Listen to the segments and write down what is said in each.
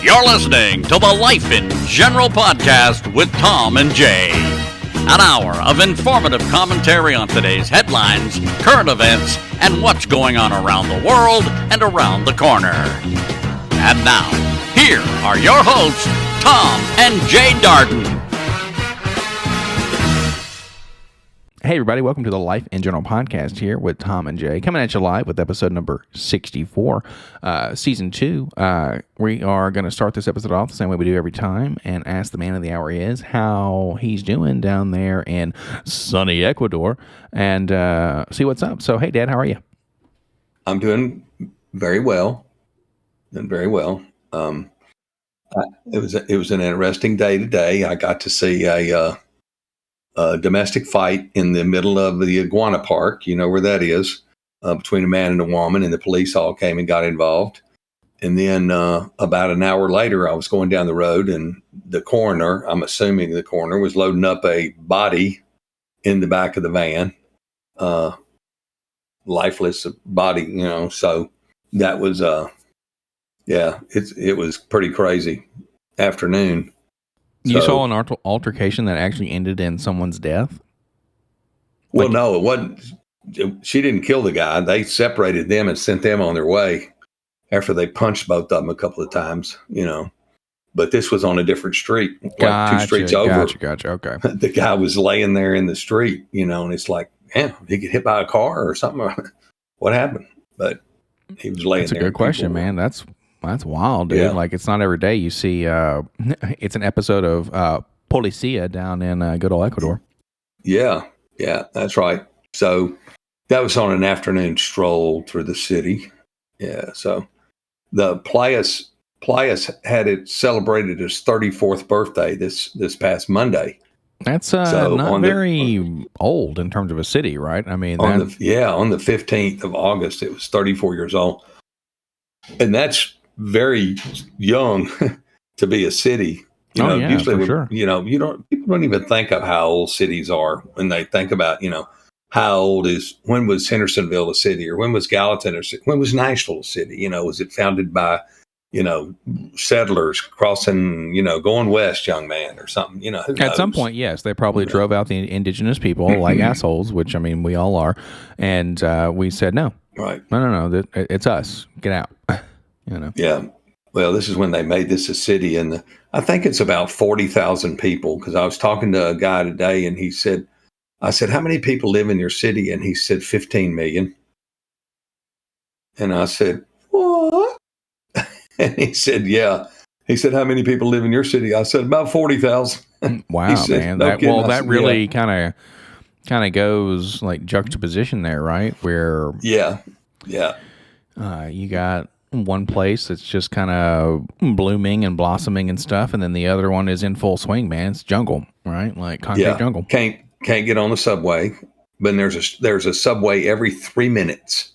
You're listening to the Life in General podcast with Tom and Jaye. An hour of informative commentary on today's headlines, current events, and what's going on around the world and around the corner. And now, here are your hosts, Tom and Jaye Darden. Hey everybody, welcome to the Life in General podcast here with Tom and Jaye, coming at you live with episode number 64, season 2. We are going to start this episode off the same way we do every time and ask the man of the hour is how he's doing down there in sunny Ecuador and see what's up. So, hey Dad, how are you? I'm doing very well. It was an interesting day today. I got to see a domestic fight in the middle of the iguana park. You know where that is, between a man and a woman, and the police all came and got involved. And then about an hour later, I was going down the road, and the coroner, I'm assuming the coroner, was loading up a body in the back of the van, lifeless body, you know. So that was, it was pretty crazy afternoon. You saw an altercation that actually ended in someone's death? Well, no, it wasn't. She didn't kill the guy. They separated them and sent them on their way after they punched both of them a couple of times, you know. But this was on a different street, like 2 streets over. Gotcha. Okay. The guy was laying there in the street, you know, and it's like, man, did he get hit by a car or something? What happened? But he was laying there. That's a good question, man. That's wild, dude. Yeah. Like, it's not every day you see, it's an episode of Policia down in good old Ecuador. Yeah, that's right. So that was on an afternoon stroll through the city. Yeah, so the Playas had it celebrated his 34th birthday this past Monday. That's not very old in terms of a city, right? I mean, on the 15th of August, it was 34 years old. And that's very young to be a city. You know, usually, sure. You know, people don't even think of how old cities are when they think about, you know, when was Hendersonville a city, or when was Gallatin a city? When was Nashville a city? You know, was it founded by, you know, settlers crossing, you know, going west, young man, or something, you know? At some point, yes, they probably drove out the indigenous people like assholes, which, I mean, we all are. And we said, no, right. No, it's us. Get out. You know? Yeah. Well, this is when they made this a city, and I think it's about 40,000 people. Because I was talking to a guy today, and I said, how many people live in your city? And he said 15 million. And I said, what? And he said, yeah. He said, how many people live in your city? I said, about 40,000. Wow, man. That really kind of goes like juxtaposition there, right? Where yeah. You got one place that's just kind of blooming and blossoming and stuff, and then the other one is in full swing, man. It's jungle, right? Like concrete jungle. Can't get on the subway, but there's a subway every 3 minutes.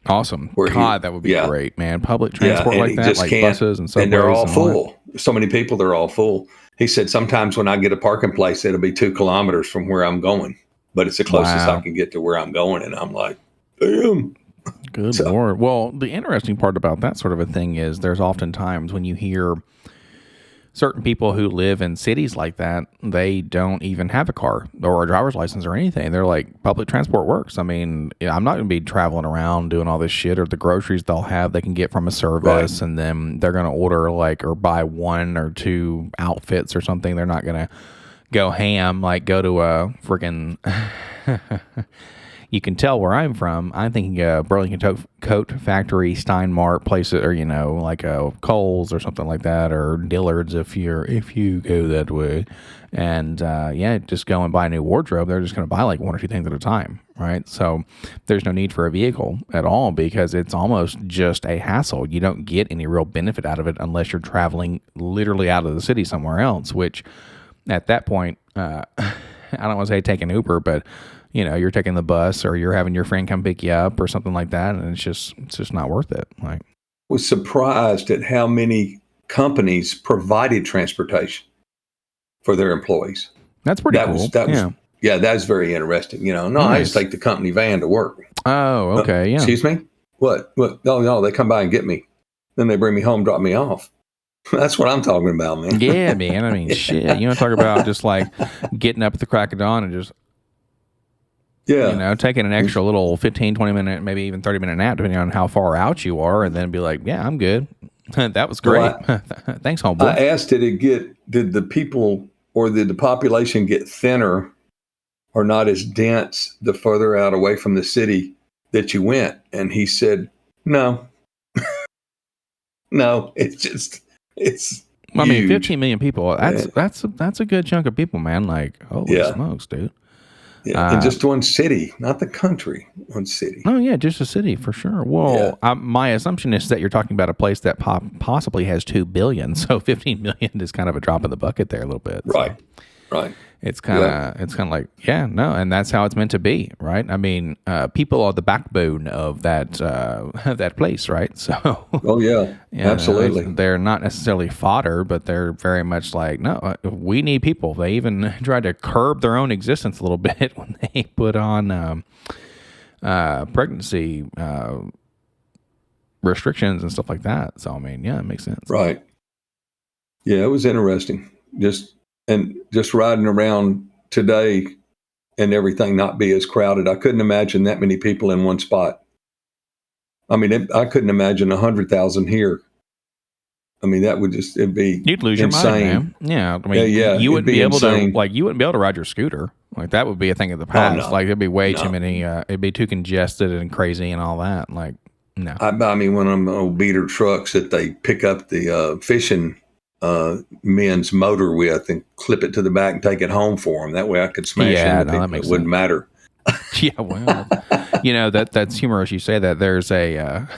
Awesome. God, that would be great, man. Public transport like that, like buses and subways. And they're all full. So many people, they're all full. He said, sometimes when I get a parking place, it'll be 2 kilometers from where I'm going, but it's the closest I can get to where I'm going. And I'm like, damn. Good Lord. Well, the interesting part about that sort of a thing is there's often times when you hear certain people who live in cities like that, they don't even have a car or a driver's license or anything. They're like, public transport works. I mean, I'm not going to be traveling around doing all this shit, or the groceries they'll have they can get from a service, right. And then they're going to order or buy 1 or 2 outfits or something. They're not going to go ham, go to a freaking... You can tell where I'm from. I'm thinking Burlington Coat Factory, Steinmart places, or like a Kohl's or something like that, or Dillard's if you go that way. And just go and buy a new wardrobe. They're just going to buy 1 or 2 things at a time, right? So there's no need for a vehicle at all because it's almost just a hassle. You don't get any real benefit out of it unless you're traveling literally out of the city somewhere else. Which at that point, I don't want to say take an Uber, but you're taking the bus or you're having your friend come pick you up or something like that. And it's just not worth it. Was surprised at how many companies provided transportation for their employees. That's pretty cool. That was very interesting. Nice. I just take the company van to work. Oh, okay. Yeah. Excuse me? What? No, they come by and get me. Then they bring me home, drop me off. That's what I'm talking about, man. Yeah, man. I mean, shit. You want to talk about just like getting up at the crack of dawn and just, taking an extra little 15, 20 minute, maybe even 30-minute nap, depending on how far out you are, and then be like, yeah, I'm good. That was great. Well, thanks, homeboy. I asked, did the people or did the population get thinner or not as dense the further out away from the city that you went? And he said, no. No, it's I mean, 15 million people. That's a good chunk of people, man. Like, holy smokes, dude. Yeah, in just one city, not the country, one city. Oh, yeah, just a city for sure. Well, my assumption is that you're talking about a place that possibly has 2 billion, so 15 million is kind of a drop in the bucket there a little bit. Right, so. Right. It's kind of like, and that's how it's meant to be, right? I mean, people are the backbone of that that place, right? So, absolutely. They're not necessarily fodder, but they're very much like, no, we need people. They even tried to curb their own existence a little bit when they put on pregnancy restrictions and stuff like that. So, I mean, it makes sense, right? Yeah, it was interesting. Just riding around today and everything not be as crowded. I couldn't imagine that many people in one spot. I mean, I couldn't imagine 100,000 here. I mean, it'd be you'd lose insane. Your mind, man. Yeah, I mean, you wouldn't be able to you wouldn't be able to ride your scooter. Like that would be a thing of the past. No. Like it'd be way too many. It'd be too congested and crazy and all that. Like no. I mean, one of them old beater trucks that they pick up the fishing men's motor with and clip it to the back and take it home for them. That way I could smash into people. That makes it wouldn't matter. Yeah, well, that's humorous you say that. There's a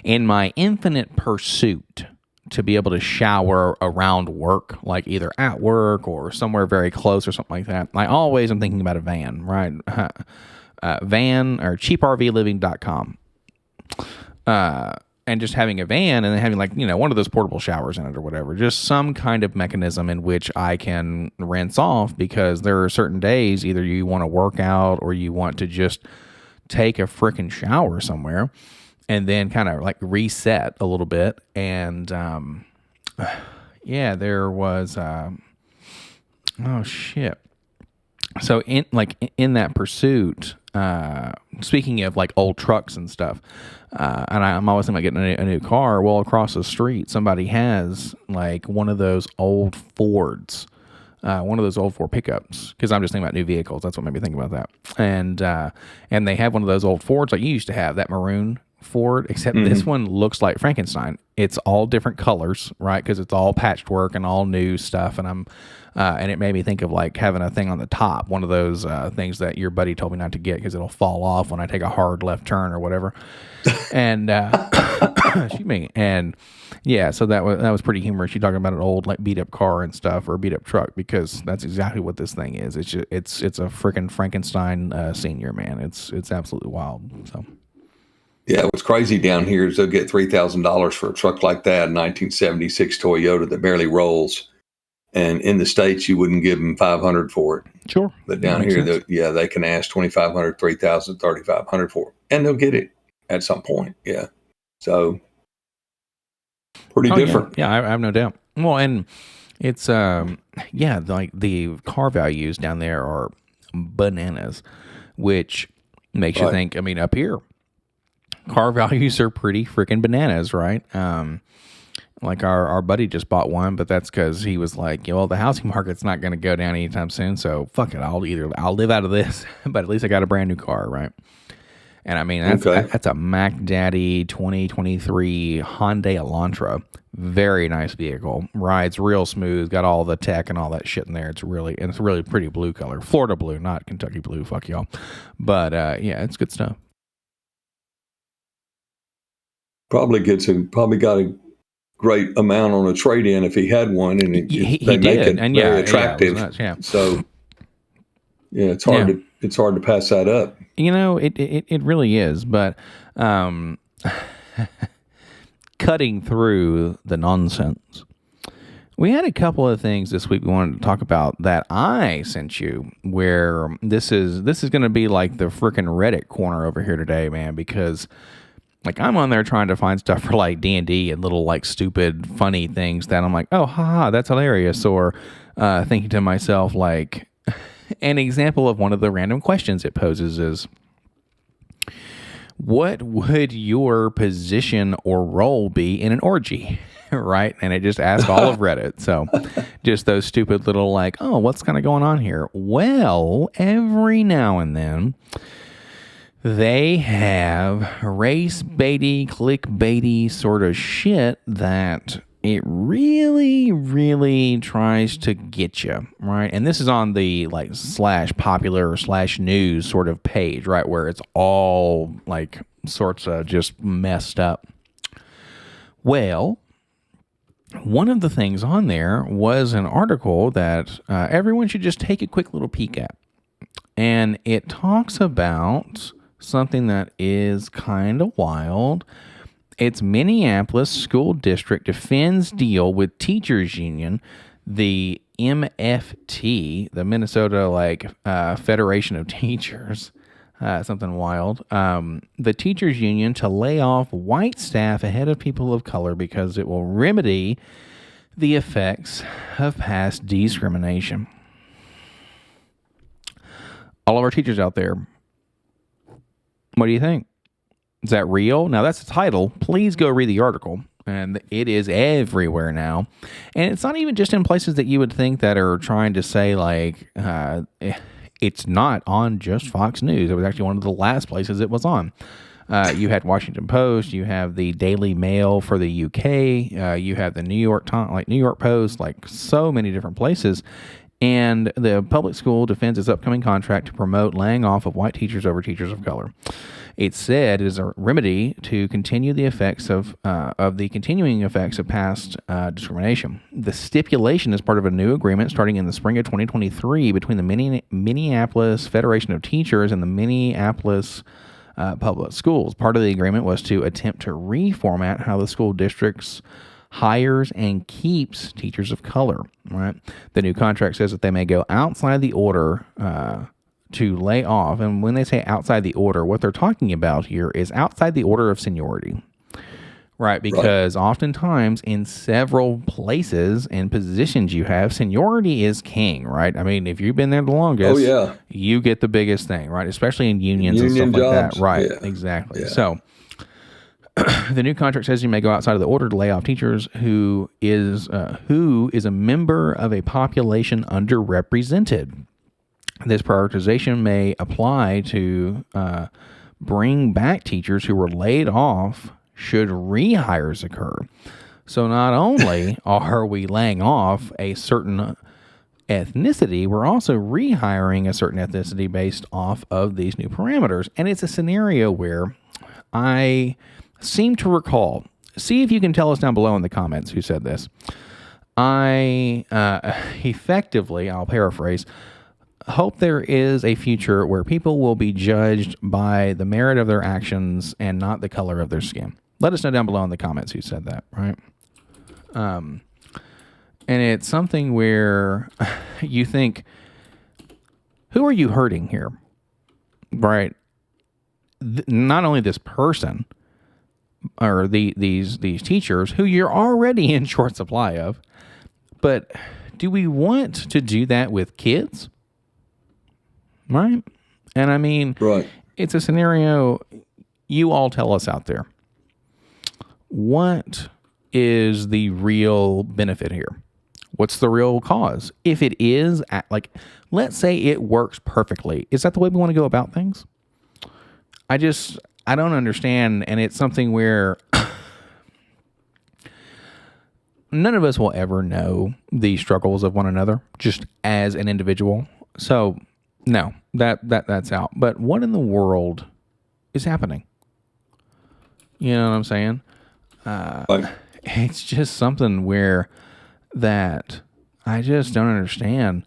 in my infinite pursuit to be able to shower around work, like either at work or somewhere very close or something like that, I always am thinking about a van, right? Van or cheaprvliving.com. And just having a van and then having one of those portable showers in it or whatever, just some kind of mechanism in which I can rinse off, because there are certain days either you want to work out or you want to just take a freaking shower somewhere and then kind of like reset a little bit. And there was oh shit. So in that pursuit, speaking of like old trucks and stuff, and I'm always thinking about getting a new car. Well, across the street, somebody has like one of those old Fords, one of those old Ford pickups. Because I'm just thinking about new vehicles. That's what made me think about that. And they have one of those old Fords like you used to have, that maroon Ford, except this one looks like Frankenstein. It's all different colors, right? Because it's all patchwork and all new stuff. And and it made me think of like having a thing on the top, one of those things that your buddy told me not to get because it'll fall off when I take a hard left turn or whatever. And excuse me. And yeah, so that was pretty humorous. You're talking about an old like beat up car and stuff, or a beat up truck, because that's exactly what this thing is. It's a freaking Frankenstein senior, man. It's absolutely wild. So. Yeah, what's crazy down here is they'll get $3,000 for a truck like that, a 1976 Toyota that barely rolls. And in the States, you wouldn't give them $500 for it. Sure. But down here, they can ask $2,500, $3,000, $3,500 for it. And they'll get it at some point. Yeah. So, pretty different. Yeah, I have no doubt. Well, and it's, like the car values down there are bananas, which makes you think, I mean, up here, car values are pretty freaking bananas, right? Like our buddy just bought one, but that's because he was like, well, the housing market's not going to go down anytime soon, so fuck it, I'll live out of this, but at least I got a brand new car, right? And I mean, that's a Mac Daddy 2023 Hyundai Elantra. Very nice vehicle. Rides real smooth, got all the tech and all that shit in there. It's really pretty blue color. Florida blue, not Kentucky blue, fuck y'all. But it's good stuff. Probably got a great amount on a trade-in if he had one, and they make it and very attractive. So, it's hard to pass that up. It really is. But cutting through the nonsense, we had a couple of things this week we wanted to talk about that I sent you. Where this is going to be like the freaking Reddit corner over here today, man, because Like, I'm on there trying to find stuff for like D&D and little like stupid funny things that I'm like, oh, haha, that's hilarious. Or thinking to myself, like, an example of one of the random questions it poses is, what would your position or role be in an orgy? Right? And it just asks all of Reddit. So just those stupid little like, oh, what's kind of going on here? Well, every now and then they have race baity, clickbaity sort of shit that it really, really tries to get you, right? And this is on the like /popular / news sort of page, right? Where it's all like sorts of just messed up. Well, one of the things on there was an article that everyone should just take a quick little peek at. And it talks about something that is kind of wild. It's Minneapolis School District defends deal with teachers union, the MFT, the Minnesota Federation of Teachers, something wild. The teachers union to lay off white staff ahead of people of color because it will remedy the effects of past discrimination. All of our teachers out there, what do you think? Is that real? Now, that's the title. Please go read the article. And it is everywhere now. And it's not even just in places that you would think that are trying to say, like, it's not on just Fox News. It was actually one of the last places it was on. You had Washington Post. You have the Daily Mail for the UK. You have the New York Post, like so many different places. And the public school defends its upcoming contract to promote laying off of white teachers over teachers of color. It said it is a remedy to continue the effects of the continuing effects of past discrimination. The stipulation is part of a new agreement starting in the spring of 2023 between the Minneapolis Federation of Teachers and the Minneapolis Public Schools. Part of the agreement was to attempt to reformat how the school districts hires and keeps teachers of color. Right. The new contract says that they may go outside the order to lay off. And when they say outside the order, what they're talking about here is outside the order of seniority. Right, because oftentimes in several places and positions you have, seniority is king, right? I mean, if you've been there the longest, you get the biggest thing, right? Especially in unions and stuff jobs. Like that. Right, exactly. Yeah. So the new contract says you may go outside of the order to lay off teachers who is a member of a population underrepresented. This prioritization may apply to bring back teachers who were laid off should rehires occur. So not only are we laying off a certain ethnicity, we're also rehiring a certain ethnicity based off of these new parameters. And it's a scenario where I seem to recall, see if you can tell us down below in the comments who said this. I effectively, I'll paraphrase, hope there is a future where people will be judged by the merit of their actions and not the color of their skin. Let us know down below in the comments who said that, right? And it's something where you think, who are you hurting here? Right? Not only this person or these teachers who you're already in short supply of, but do we want to do that with kids? Right? And I mean, it's a scenario, you all tell us out there. What is the real benefit here? What's the real cause? If it is, like, let's say it works perfectly. Is that the way we want to go about things? I don't understand. And it's something where none of us will ever know the struggles of one another just as an individual. So no, that's out. But what in the world is happening? You know what I'm saying? It's just something where that I just don't understand.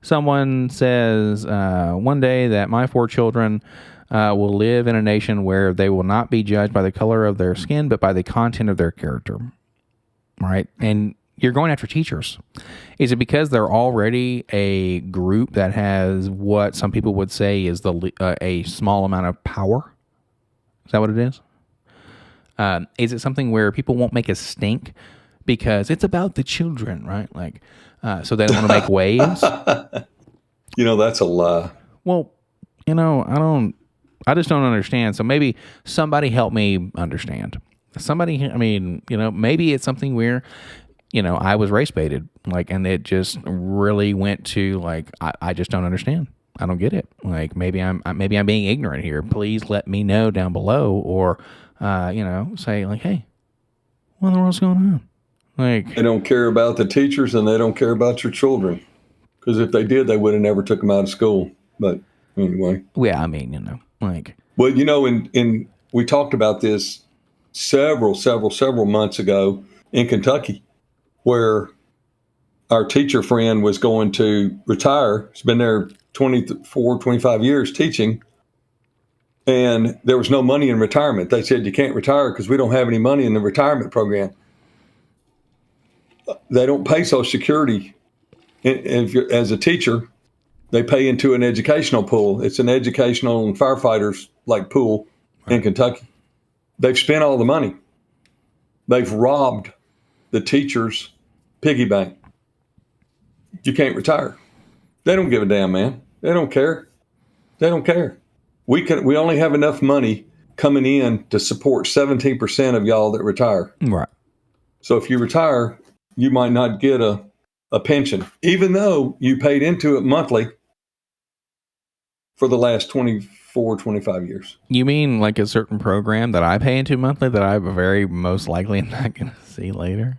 Someone says one day that my 4 children will live in a nation where they will not be judged by the color of their skin, but by the content of their character. Right? And you're going after teachers. Is it because they're already a group that has what some people would say is a small amount of power? Is that what it is? Is it something where people won't make a stink because it's about the children, right? Like, so they don't want to make waves? That's a lie. Well, I just don't understand. So maybe somebody help me understand. Maybe it's something where, I was race baited, like, and it just really went to like, I just don't understand. I don't get it. Like, maybe I'm being ignorant here. Please let me know down below, or, say like, hey, what in the world's going on? Like, they don't care about the teachers and they don't care about your children. Because if they did, they would have never took them out of school. But anyway. Yeah, like. Well, we talked about this several months ago in Kentucky, where our teacher friend was going to retire. He's been there 24, 25 years teaching. And there was no money in retirement. They said, you can't retire because we don't have any money in the retirement program. They don't pay Social Security. If you're, as a teacher, they pay into an educational pool. It's an educational and firefighters like pool in Kentucky. They've spent all the money. They've robbed the teachers' piggy bank. You can't retire. They don't give a damn, man. They don't care. They don't care. We only have enough money coming in to support 17% of y'all that retire. Right. So if you retire, you might not get a pension, even though you paid into it monthly for the last 24, 25 years. You mean like a certain program that I pay into monthly that I very most likely am not going to see later?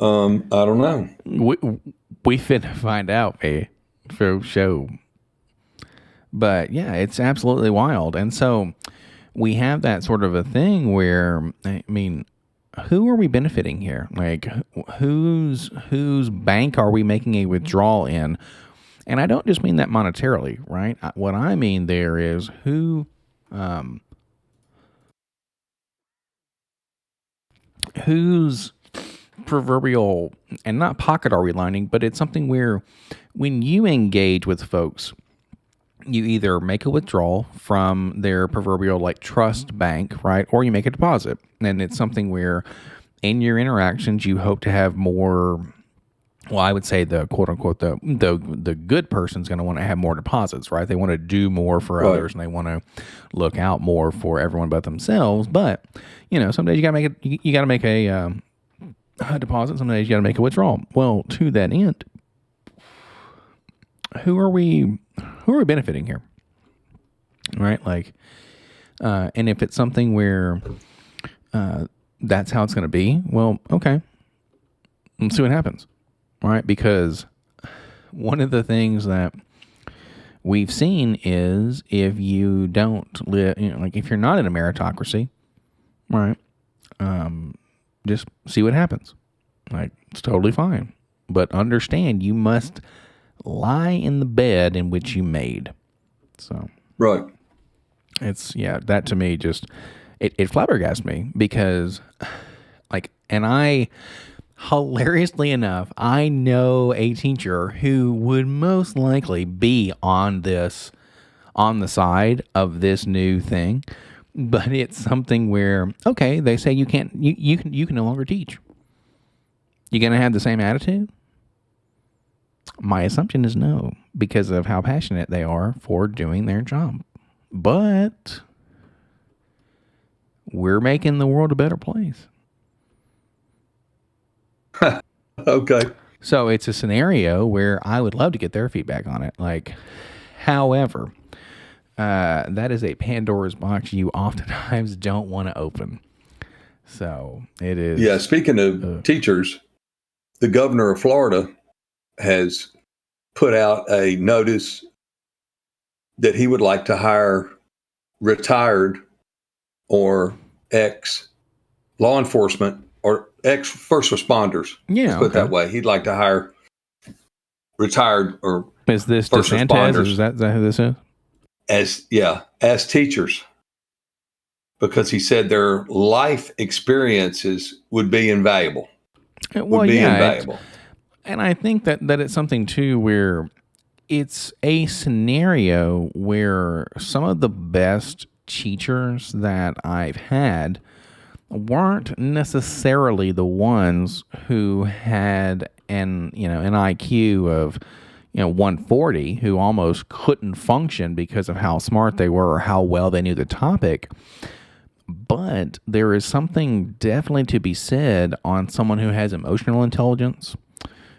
I don't know. We finna find out, for show. But yeah, it's absolutely wild. And so we have that sort of a thing where, who are we benefiting here? Like, whose bank are we making a withdrawal in? And I don't just mean that monetarily, right? What I mean there is whose proverbial, and not pocket are we lining, but it's something where when you engage with folks, you either make a withdrawal from their proverbial like trust bank, right? Or you make a deposit. And it's something where in your interactions, you hope to have more, well, I would say the quote unquote, the good person's going to want to have more deposits, right? They want to do more for others and they want to look out more for everyone but themselves. But, some days you got to make a deposit. Some days you got to make a withdrawal. Well, to that end, who are we benefiting here? Right? Like, and if it's something where that's how it's going to be, well, okay. Let's see what happens. Right? Because one of the things that we've seen is if you don't live, like if you're not in a meritocracy, right? Just see what happens. Like, it's totally fine. But understand you must lie in the bed in which you made. So, right. It's, that to me just, it flabbergasted me because, like, and hilariously enough, I know a teacher who would most likely be on the side of this new thing, but it's something where, okay, they say you can no longer teach. You going to have the same attitude? My assumption is no, because of how passionate they are for doing their job. But we're making the world a better place. Okay. So it's a scenario where I would love to get their feedback on it. Like, however, that is a Pandora's box you oftentimes don't want to open. So it is. Yeah. Speaking of teachers, the governor of Florida has put out a notice that he would like to hire retired or ex law enforcement or ex first responders. Yeah, let's put it that way. He'd like to hire retired or is this first DeSantis? responders. Is that who this is? As teachers, because he said their life experiences would be invaluable. would be invaluable. And I think that it's something too where it's a scenario where some of the best teachers that I've had weren't necessarily the ones who had an IQ of 140, who almost couldn't function because of how smart they were or how well they knew the topic. But there is something definitely to be said on someone who has emotional intelligence,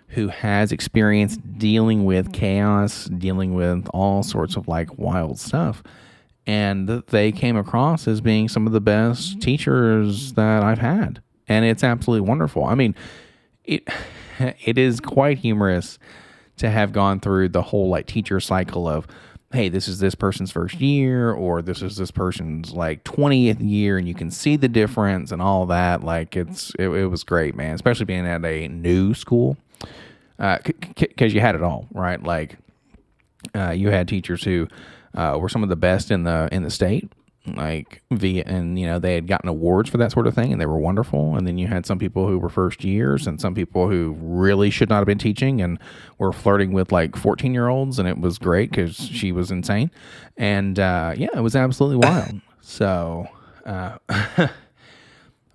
who has experience dealing with chaos, dealing with all sorts of like wild stuff. And they came across as being some of the best teachers that I've had. And it's absolutely wonderful. I mean, it is quite humorous to have gone through the whole like teacher cycle of, hey, this is this person's first year, or this is this person's like 20th year, and you can see the difference and all that. Like it was great, man, especially being at a new school. Because you had it all, right? Like you had teachers who were some of the best in the state, like they had gotten awards for that sort of thing, and they were wonderful. And then you had some people who were first years, and some people who really should not have been teaching and were flirting with like 14-year-olds, and it was great because she was insane. And it was absolutely wild. So,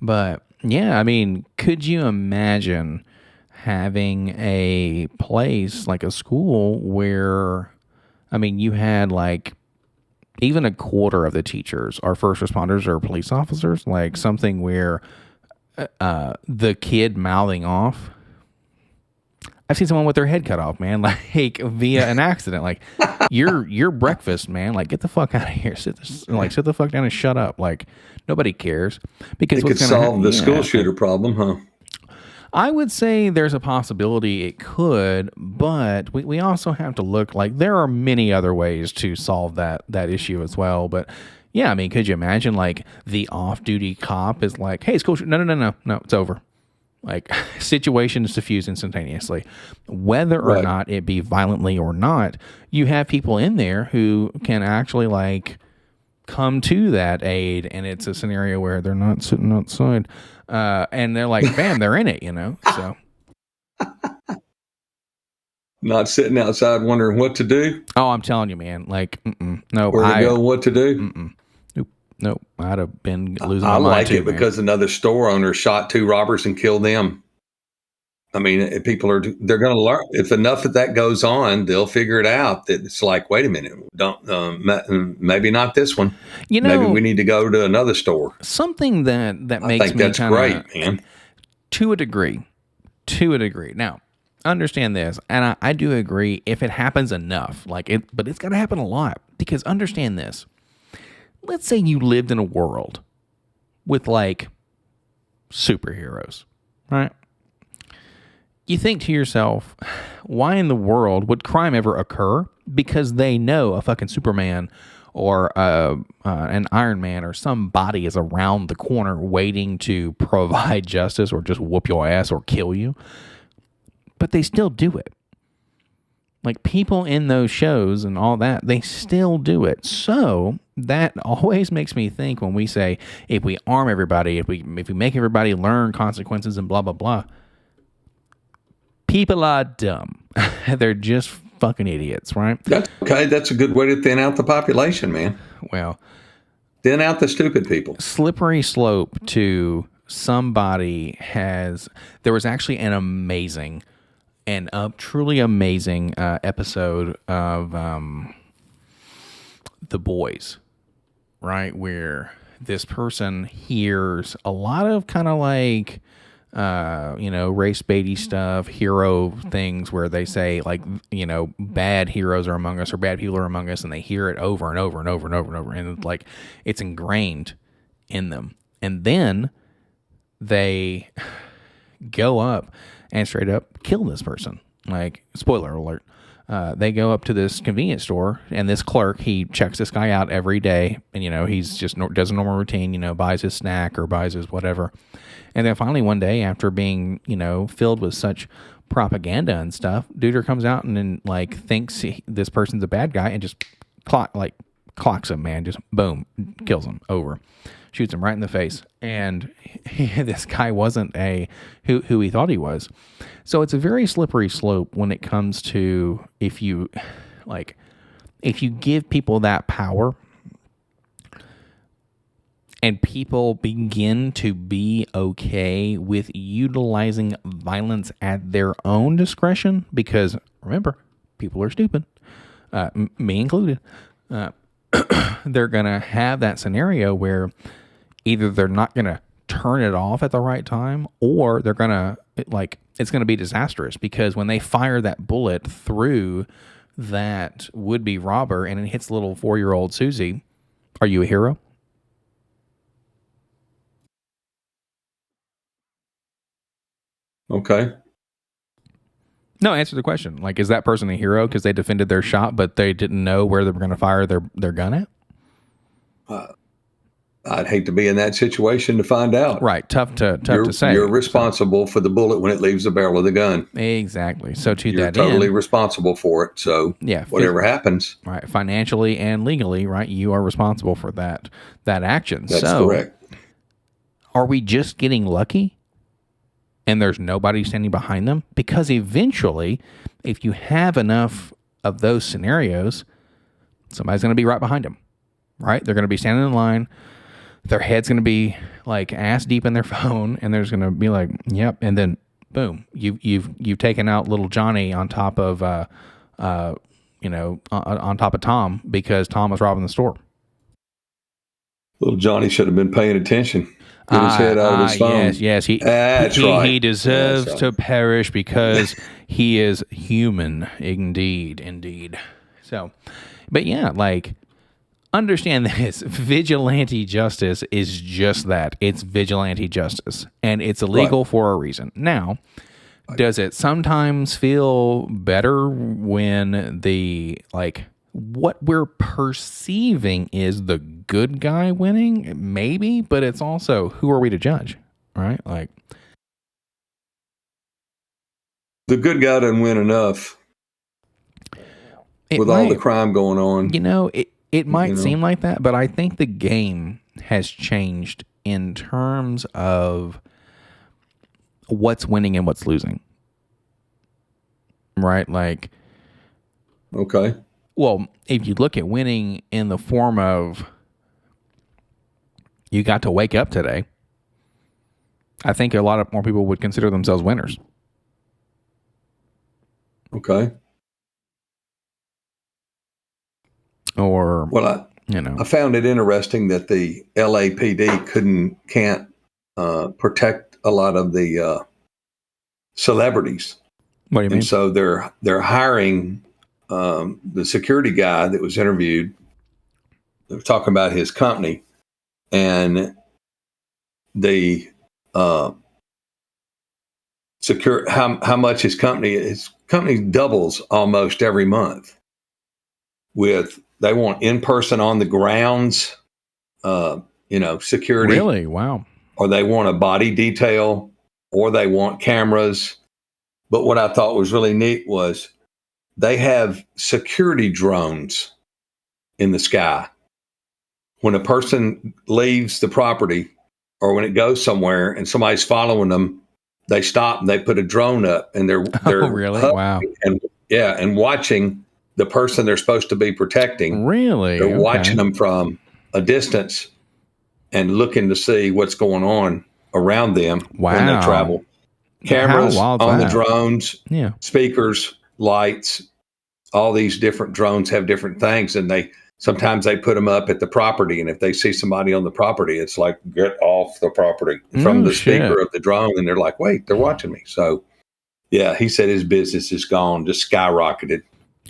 but yeah, I mean, could you imagine having a place like a school where, I mean, you had like even a quarter of the teachers are first responders or police officers, like something where the kid mouthing off. I've seen someone with their head cut off, man, like via an accident. Like your breakfast, man. Like get the fuck out of here. Sit the fuck down and shut up. Like nobody cares because it could solve the school shooter problem, huh? I would say there's a possibility it could, but we also have to look like there are many other ways to solve that issue as well. But yeah, I mean, could you imagine like the off-duty cop is like, hey, school shooter, no, it's over. Like situation is diffused instantaneously. Whether or not it be violently or not, you have people in there who can actually like come to that aid, and it's a scenario where they're not sitting outside. And they're like, bam, they're in it, so. Not sitting outside wondering what to do. Oh, I'm telling you, man, like, no. Where to go, what to do? Nope. I'd have been losing my mind. I like it because another store owner shot 2 robbers and killed them. I mean, they're going to learn. If enough of that goes on, they'll figure it out. That it's like, wait a minute, maybe not this one. Maybe we need to go to another store. Something that makes me that's great, man. To a degree. Now, understand this, and I do agree if it happens enough, but it's got to happen a lot, because understand this. Let's say you lived in a world with like superheroes, right? You think to yourself, why in the world would crime ever occur? Because they know a fucking Superman or an Iron Man or somebody is around the corner waiting to provide justice or just whoop your ass or kill you. But they still do it. Like people in those shows and all that, they still do it. So that always makes me think when we say, if we arm everybody, if we make everybody learn consequences and blah, blah, blah, people are dumb. They're just fucking idiots, right? That's okay. That's a good way to thin out the population, man. Well, thin out the stupid people. Slippery slope to somebody there was actually an amazing and truly amazing episode of The Boys, right? Where this person hears a lot of kind of like, race baity stuff, hero things where they say like, bad heroes are among us or bad people are among us, and they hear it over and over and over and over and over. And it's like, it's ingrained in them. And then they go up and straight up kill this person. Like, spoiler alert. They go up to this convenience store, and this clerk, he checks this guy out every day, and he's just does a normal routine, buys his snack or buys his whatever. And then finally one day, after being filled with such propaganda and stuff, Duder comes out and then like thinks this person's a bad guy and just clocks him, man. Just boom, kills him, over. Shoots him right in the face. And this guy wasn't who he thought he was. So it's a very slippery slope when it comes to if you give people that power and people begin to be okay with utilizing violence at their own discretion, because remember, people are stupid, me included, they're going to have that scenario where either they're not going to turn it off at the right time, or they're going to, it's going to be disastrous, because when they fire that bullet through that would-be robber and it hits little 4-year-old Susie, are you a hero? Okay. No, answer the question. Is that person a hero because they defended their shot, but they didn't know where they were going to fire their gun at? I'd hate to be in that situation to find out. Right. Tough to say. You're responsible for the bullet when it leaves the barrel of the gun. Exactly. So you're totally responsible for it. So whatever happens. Right. Financially and legally, right, you are responsible for that action. That's correct. Are we just getting lucky? And there's nobody standing behind them? Because eventually, if you have enough of those scenarios, somebody's going to be right behind them, right? They're going to be standing in line. Their head's going to be ass deep in their phone, and there's going to be yep. And then boom, you've taken out little Johnny on top of on top of Tom, because Tom was robbing the store. Little Johnny should have been paying attention. Get his head out of his phone. Yes. He deserves to perish because he is human. Indeed. So, but yeah, understand this. Vigilante justice is just that. It's vigilante justice. And it's illegal for a reason. Now, does it sometimes feel better when what we're perceiving is the good guy winning? Maybe, but it's also, who are we to judge, right? The good guy doesn't win enough with all the crime going on. It might seem like that, but I think the game has changed in terms of what's winning and what's losing, right? Okay. Well, if you look at winning in the form of you got to wake up today, I think a lot of more people would consider themselves winners. Okay. Or, I found it interesting that the LAPD can't protect a lot of the celebrities. What do you mean? And so they're hiring the security guy that was interviewed. They were talking about his company, and the how much his company doubles almost every month. They want in person on the grounds, security. Really? Wow. Or they want a body detail, or they want cameras. But what I thought was really neat was they have security drones in the sky. When a person leaves the property, or when it goes somewhere and somebody's following them, they stop and they put a drone up, and they're really? Wow. And watching the person they're supposed to be protecting. Really? They're watching them from a distance and looking to see what's going on around them when they travel. Cameras on the drones, speakers, lights, all these different drones have different things, and sometimes they put them up at the property, and if they see somebody on the property, it's like, get off the property from the speaker of the drone, and they're like, wait, they're watching me. So, yeah, he said his business is gone, just skyrocketed.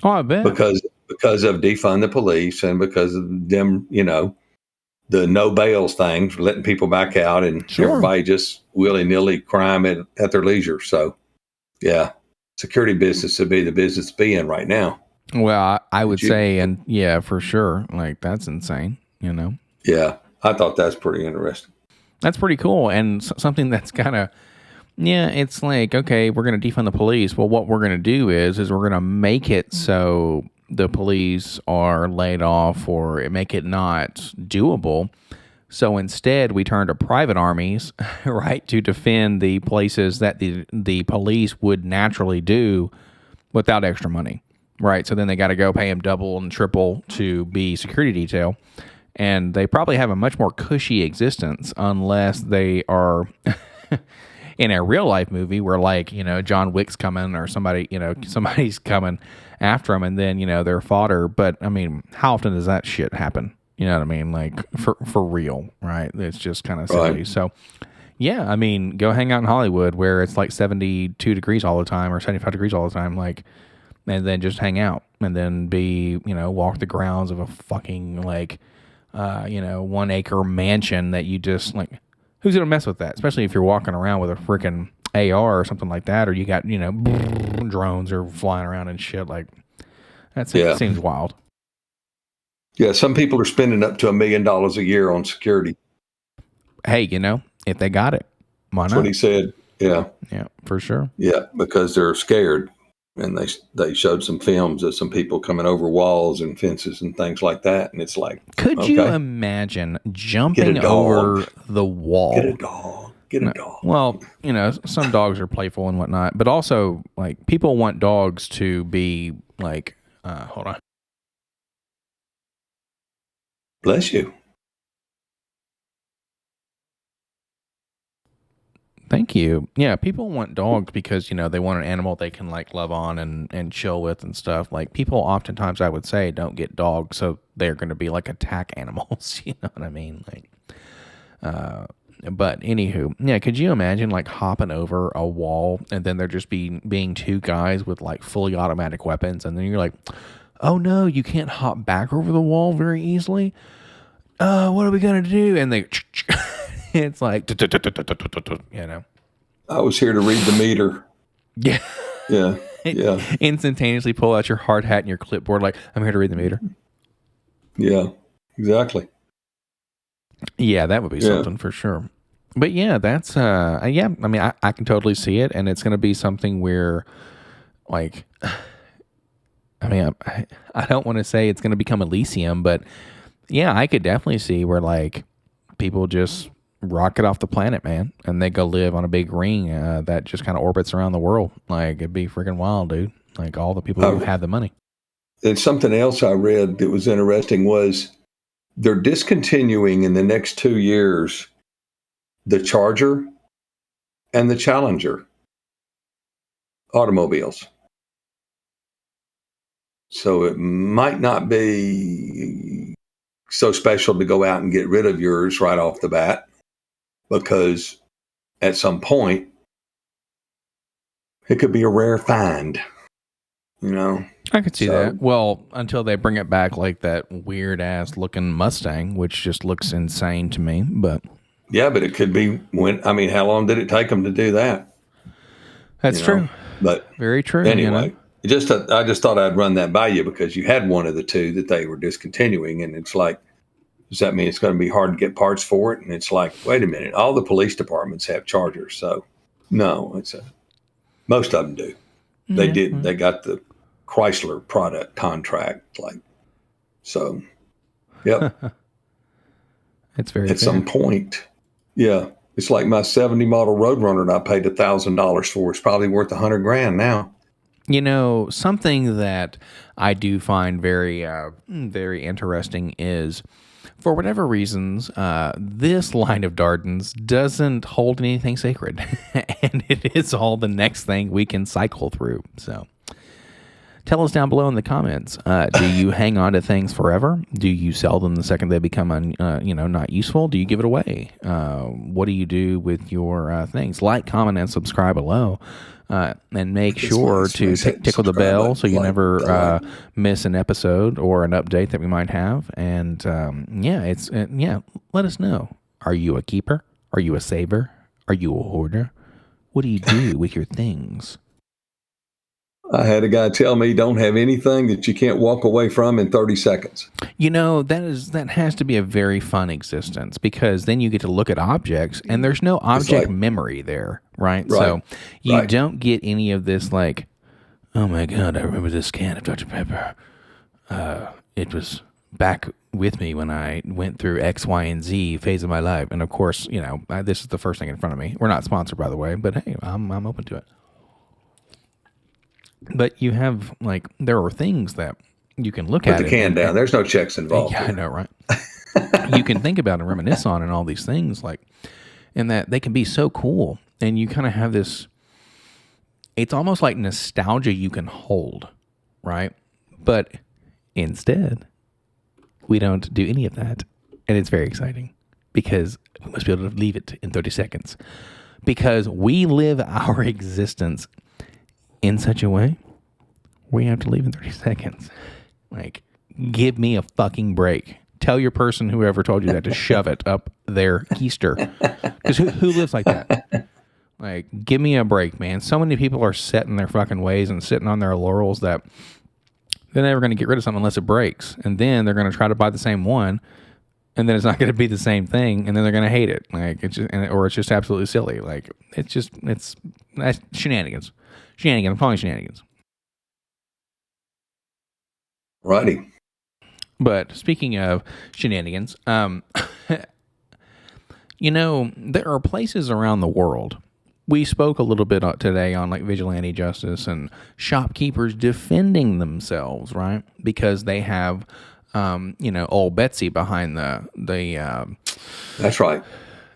Oh, I bet. Because of defund the police, and because of them, the no bails things, letting people back out, and everybody just willy-nilly crime at their leisure. So, yeah, security business would be the business to be in right now. Well, I would say, and yeah, for sure. That's insane, Yeah, I thought that's pretty interesting. That's pretty cool. And something that's kind of, it's okay, we're going to defund the police. Well, what we're going to do is we're going to make it so the police are laid off or make it not doable. So instead, we turn to private armies, right, to defend the places that the police would naturally do without extra money, right? So then they got to go pay them double and triple to be security detail. And they probably have a much more cushy existence unless they are in a real life movie where, like, John Wick's coming or somebody's coming after them, and then, they're fodder. But I mean, how often does that shit happen? You know what I mean? Like for real, right? It's just kind of silly. Right. So yeah, I mean, go hang out in Hollywood where it's like 72 degrees all the time or 75 degrees all the time, like, and then just hang out and then walk the grounds of a fucking 1 acre mansion that you just like. Who's going to mess with that? Especially if you're walking around with a freaking AR or something like that, or you got, drones are flying around and shit. Like, it seems wild. Yeah, some people are spending up to $1 million a year on security. Hey, if they got it, why not? That's what he said. Yeah. Yeah, for sure. Yeah, because they're scared. And they showed some films of some people coming over walls and fences and things like that. And it's like, could you imagine jumping over the wall? Get a dog. Get a dog. Well, some dogs are playful and whatnot, but also, like, people want dogs to be like, hold on. Bless you. Thank you. Yeah, people want dogs because, they want an animal they can, like, love on and chill with and stuff. Like, people oftentimes, I would say, don't get dogs, so they're going to be, like, attack animals. You know what I mean? Like, but anywho, yeah, could you imagine, like, hopping over a wall and then there just being two guys with, like, fully automatic weapons, and then you're like, oh, no, you can't hop back over the wall very easily? What are we going to do? And they... It's like, I was here to read the meter. Yeah. Yeah. Yeah. Instantaneously pull out your hard hat and your clipboard, like, I'm here to read the meter. Yeah, exactly. Yeah, that would be something for sure. But yeah, that's, I mean, I can totally see it. And it's going to be something where, like, I mean, I don't want to say it's going to become Elysium, but yeah, I could definitely see where, like, people just rocket off the planet, man, and they go live on a big ring that just kind of orbits around the world. Like, it'd be freaking wild, dude. Like, all the people who have the money. And something else I read that was interesting was they're discontinuing in the next 2 years the Charger and the Challenger automobiles. So it might not be so special to go out and get rid of yours right off the bat, because at some point it could be a rare find, I could see that. Well, until they bring it back like that weird ass looking Mustang, which just looks insane to me. But yeah, but it could be how long did it take them to do that? That's true. But very true. Anyway, I just thought I'd run that by you because you had one of the two that they were discontinuing, and it's like, does that mean it's going to be hard to get parts for it? And it's like, wait a minute, all the police departments have Chargers, so no, most of them do. They did. They got the Chrysler product contract, like, so. Yep. It's very at some point. Yeah, it's like my '70 model Roadrunner that I paid $1,000 for. It's probably worth $100,000 now. Something that I do find very, very interesting is, for whatever reasons, this line of Dardens doesn't hold anything sacred, and it is all the next thing we can cycle through. So tell us down below in the comments, do you hang on to things forever? Do you sell them the second they become, not useful? Do you give it away? What do you do with your things? Like, comment, and subscribe below. And make sure to tickle the bell so you never miss an episode or an update that we might have. And let us know. Are you a keeper? Are you a saver? Are you a hoarder? What do you do with your things? I had a guy tell me, don't have anything that you can't walk away from in 30 seconds. That has to be a very fun existence, because then you get to look at objects and there's no object memory there, right? So you don't get any of this like, oh my God, I remember this can of Dr. Pepper. it was back with me when I went through X, Y, and Z phase of my life. And of course, this is the first thing in front of me. We're not sponsored, by the way, but hey, I'm open to it. But you have, like, there are things that you can look at. Put the can down. There's no checks involved. Yeah, I know, right? You can think about and reminisce on and all these things, like, and that they can be so cool. And you kind of have this, it's almost like nostalgia you can hold, right? But instead, we don't do any of that. And it's very exciting because we must be able to leave it in 30 seconds. Because we live our existence in such a way, we have to leave in 30 seconds. Like, give me a fucking break. Tell your person, whoever told you that, to shove it up their keister. Because who lives like that? Like, give me a break, man. So many people are set in their fucking ways and sitting on their laurels that they're never going to get rid of something unless it breaks. And then they're going to try to buy the same one, and then it's not going to be the same thing, and then they're going to hate it. Like, it's just, or it's just absolutely silly. Like, that's shenanigans. Shenanigans. I'm calling it shenanigans. Righty. But speaking of shenanigans, there are places around the world. We spoke a little bit today on, like, vigilante justice and shopkeepers defending themselves, right? Because they have, old Betsy behind the that's right,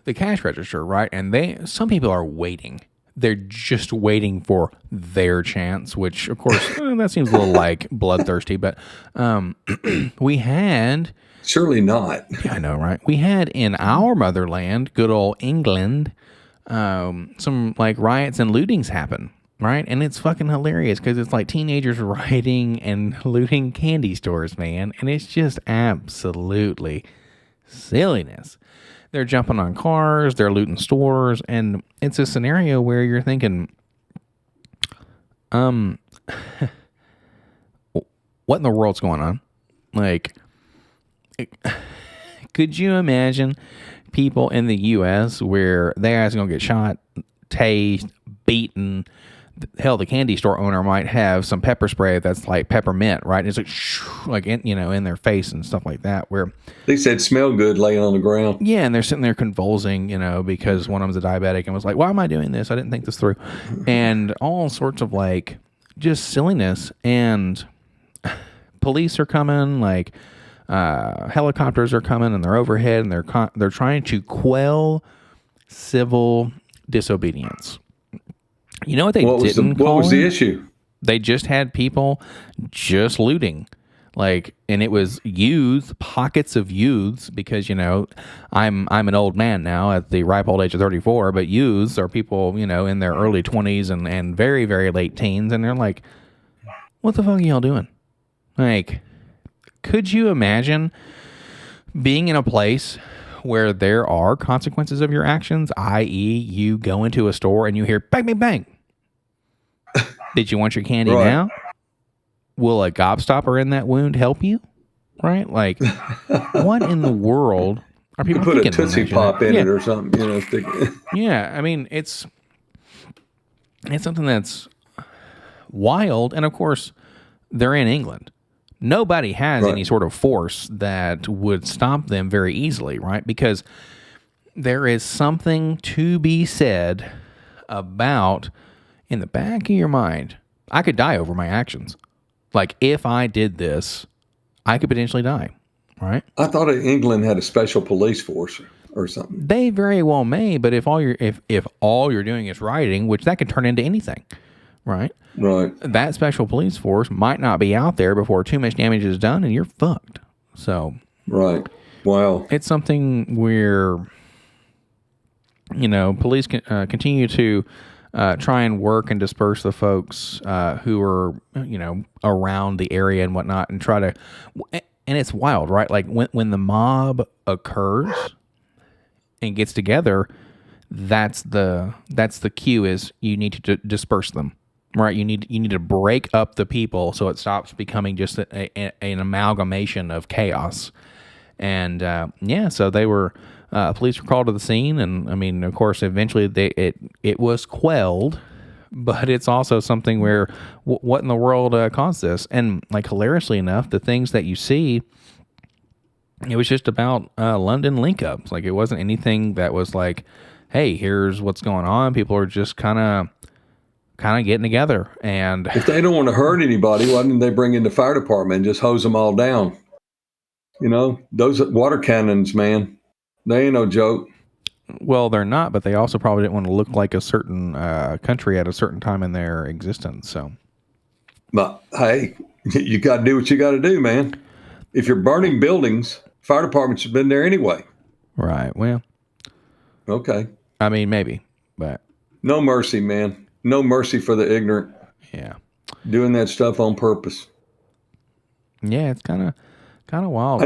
the cash register, right? And some people are waiting. They're just waiting for their chance, which, of course, that seems a little like bloodthirsty. But we had... Surely not. Yeah, I know, right? We had in our motherland, good old England, some, like, riots and lootings happen, right? And it's fucking hilarious because it's like teenagers rioting and looting candy stores, man. And it's just absolutely silliness. They're jumping on cars, they're looting stores, and it's a scenario where you're thinking, what in the world's going on? Like, could you imagine people in the U.S. where their guys are going to get shot, tased, beaten? Hell, the candy store owner might have some pepper spray that's like peppermint, right? It's like in their face and stuff like that. Where they said smell good laying on the ground. Yeah, and they're sitting there convulsing, because one of them's a diabetic and was like, "Why am I doing this? I didn't think this through," and all sorts of, like, just silliness. And police are coming, like, helicopters are coming, and they're overhead, and they're trying to quell civil disobedience. You know what they didn't call it? What was the issue? They just had people just looting. Like, and it was youths, pockets of youths, because, I'm an old man now at the ripe old age of 34, but youths are people, in their early 20s and very, very late teens. And they're like, what the fuck are y'all doing? Like, could you imagine being in a place where there are consequences of your actions, i.e. you go into a store and you hear bang, bang, bang. Did you want your candy now? Will a gobstopper in that wound help you? Right? Like, what in the world are people thinking? Put a Tootsie Pop in it or something, Yeah, I mean, it's something that's wild. And of course, they're in England. Nobody has any sort of force that would stop them very easily, right? Because there is something to be said about, in the back of your mind, I could die over my actions. Like, if I did this, I could potentially die, right? I thought England had a special police force or something. They very well may, but if all you're doing is rioting, which that could turn into anything, right? Right. That special police force might not be out there before too much damage is done, and you're fucked. So, right. Wow. It's something where, police continue to try and work and disperse the folks who are, around the area and whatnot, and try to, and it's wild, right? Like, when the mob occurs and gets together, that's the cue, is you need to disperse them. Right, you need to break up the people so it stops becoming just an amalgamation of chaos. And so they were police were called to the scene, and I mean, of course, eventually it was quelled, but it's also something where what in the world caused this? And like hilariously enough, the things that you see, it was just about London link-ups. Like it wasn't anything that was like, hey, here's what's going on. People are just kind of getting together. And if they don't want to hurt anybody, why didn't they bring in the fire department and just hose them all down? You know, those water cannons, man, they ain't no joke. Well, they're not, but they also probably didn't want to look like a certain country at a certain time in their existence. So, but hey, you got to do what you got to do, man. If you're burning buildings, fire departments have been there anyway. Right. Well, okay. I mean, maybe, but no mercy, man. No mercy for the ignorant. Yeah. Doing that stuff on purpose. Yeah, it's kind of wild. I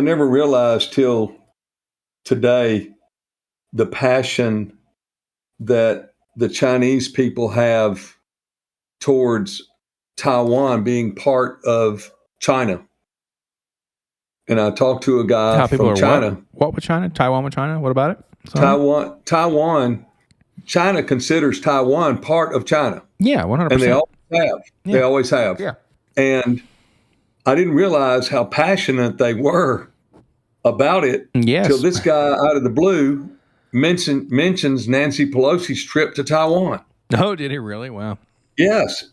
never realized till today the passion that the Chinese people have towards Taiwan being part of China. And I talked to a guy from China. What with China? Taiwan with China? What about it? Sorry? Taiwan. China considers Taiwan part of China. Yeah, 100%. And they always have. Yeah. They always have. Yeah. And I didn't realize how passionate they were about it until this guy out of the blue mentions Nancy Pelosi's trip to Taiwan. Oh, did he really? Wow. Yes.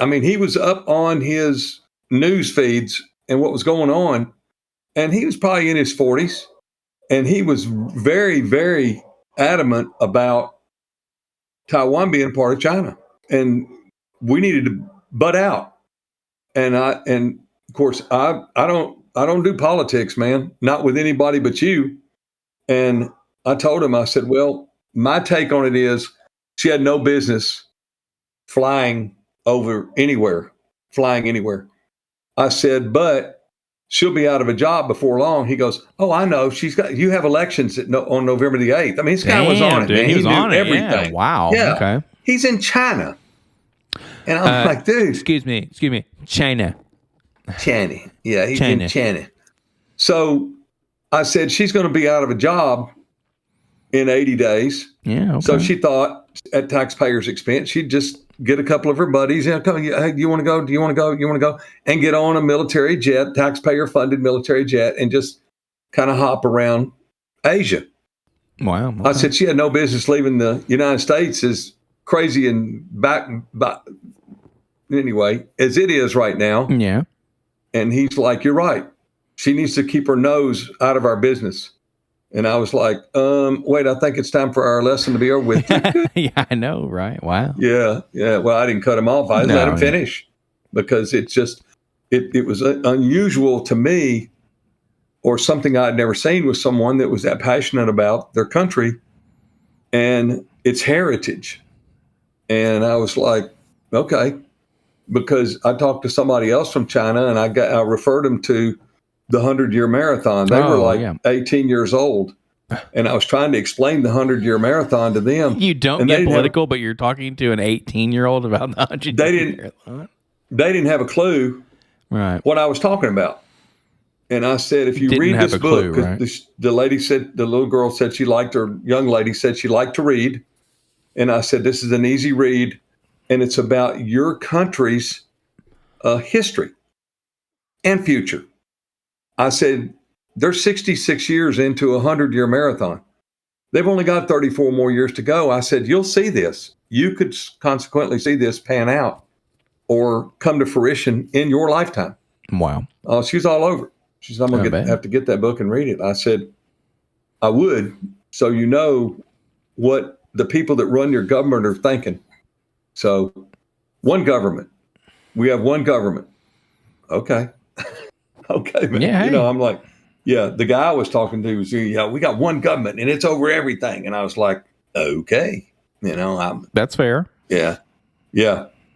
I mean, he was up on his news feeds and what was going on, and he was probably in his 40s, and he was very, very adamant about Taiwan being part of China, and we needed to butt out. And of course, I don't do politics, man, not with anybody but you. And I told him, I said, well, my take on it is she had no business flying anywhere. I said, but she'll be out of a job before long. He goes, oh, I know. You have elections on November the 8th. I mean, this guy was on it, man. He knew on everything. Yeah, wow. Yeah. Okay. He's in China. And I'm like, dude. Excuse me. China. Yeah, he's in China. So I said, she's going to be out of a job in 80 days. Yeah. Okay. So she thought at taxpayers' expense, she'd just get a couple of her buddies. Hey, you want to go? Do you want to go? You want to go? And get on a military jet, taxpayer-funded military jet, and just kind of hop around Asia. Wow. Okay. I said she had no business leaving the United States as crazy and anyway, as it is right now. Yeah. And he's like, you're right. She needs to keep her nose out of our business. And I was like, wait, I think it's time for our lesson to be over with. Yeah, I know, right? Wow. Yeah. Well, I didn't cut him off. I let him finish because it's just, it was unusual to me, or something I'd never seen with someone that was that passionate about their country and its heritage. And I was like, okay, because I talked to somebody else from China and I referred them to the 100-year marathon. They were 18 years old. And I was trying to explain the 100-year marathon to them. You don't get political, but you're talking to an 18-year-old about the 100-year marathon. They didn't have a clue what I was talking about. And I said, if you read this book, because the little girl said she liked, or young lady said she liked to read. And I said, this is an easy read. And it's about your country's history and future. I said, they're 66 years into a 100-year marathon. They've only got 34 more years to go. I said, you'll see this. You could consequently see this pan out or come to fruition in your lifetime. Wow. She's all over it. She said, I'm going to have to get that book and read it. I said, I would, so you know what the people that run your government are thinking. So, one government. We have one government. Okay. Okay, man. Yeah, hey. I'm like, the guy I was talking to was, we got one government and it's over everything. And I was like, okay. That's fair. Yeah.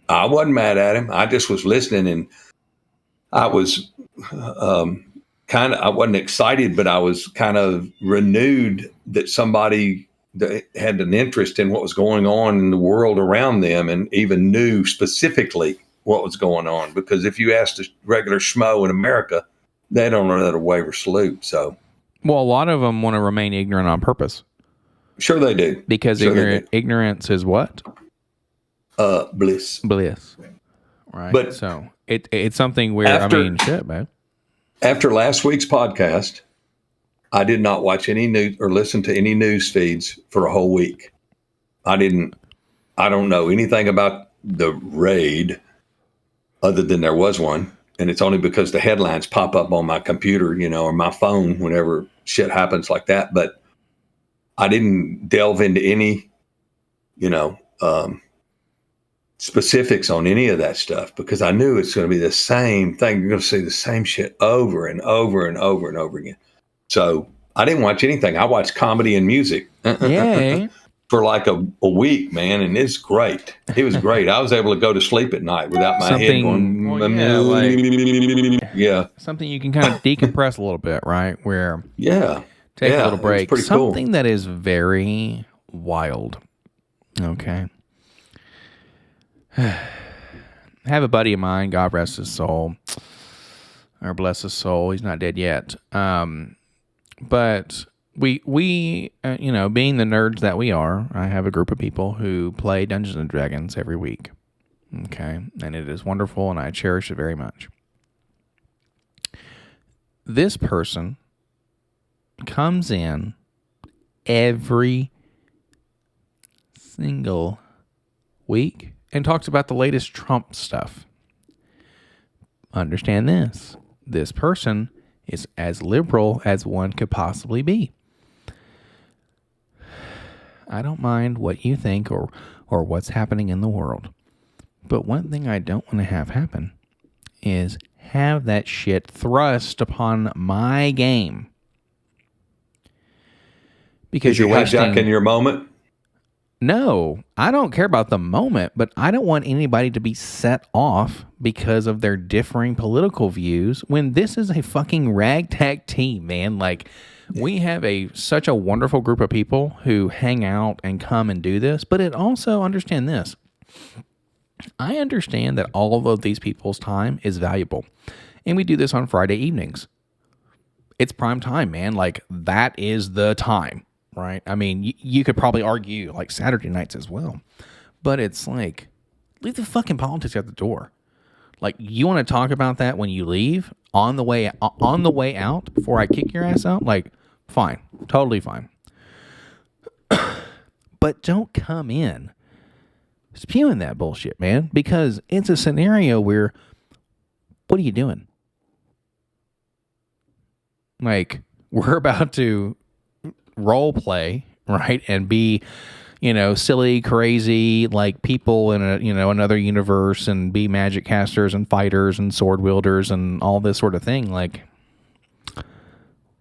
I wasn't mad at him. I just was listening, and I was I wasn't excited, but I was kind of renewed that somebody that had an interest in what was going on in the world around them and even knew specifically what was going on. Because if you ask the regular schmo in America, they don't know that a wave or salute. So, well, a lot of them want to remain ignorant on purpose. Sure they do. Because ignorance is what? Bliss. Right. But so it's something where, shit, man. After last week's podcast, I did not watch any news or listen to any news feeds for a whole week. I don't know anything about the raid other than there was one. And it's only because the headlines pop up on my computer, or my phone whenever shit happens like that. But I didn't delve into any, specifics on any of that stuff because I knew it's going to be the same thing. You're going to see the same shit over and over and over and over again. So I didn't watch anything. I watched comedy and music for like a week, man. And it's great. It was great. I was able to go to sleep at night without my head going. Something you can kind of decompress a little bit, right? Where take a little break. Pretty something cool. That is very wild. Okay. I have a buddy of mine, God rest his soul, or bless his soul. He's not dead yet. But we being the nerds that we are, I have a group of people who play Dungeons and Dragons every week. Okay. And it is wonderful and I cherish it very much. This person comes in every single week and talks about the latest Trump stuff. Understand this. This person is as liberal as one could possibly be. I don't mind what you think or what's happening in the world. But one thing I don't want to have happen is have that shit thrust upon my game. Because you're hijacking your moment? No, I don't care about the moment, but I don't want anybody to be set off because of their differing political views when this is a fucking ragtag team, man. Like, we have such a wonderful group of people who hang out and come and do this, but it also, understand this. I understand that all of these people's time is valuable, and we do this on Friday evenings. It's prime time, man. Like, that is the time. Right? I mean, you could probably argue like Saturday nights as well. But it's like, leave the fucking politics at the door. Like, you want to talk about that when you leave on the way out before I kick your ass out? Like, fine. Totally fine. But don't come in spewing that bullshit, man, because it's a scenario where, what are you doing? Like, we're about to role play, right? And be, silly, crazy, like people in another universe, and be magic casters and fighters and sword wielders and all this sort of thing. Like,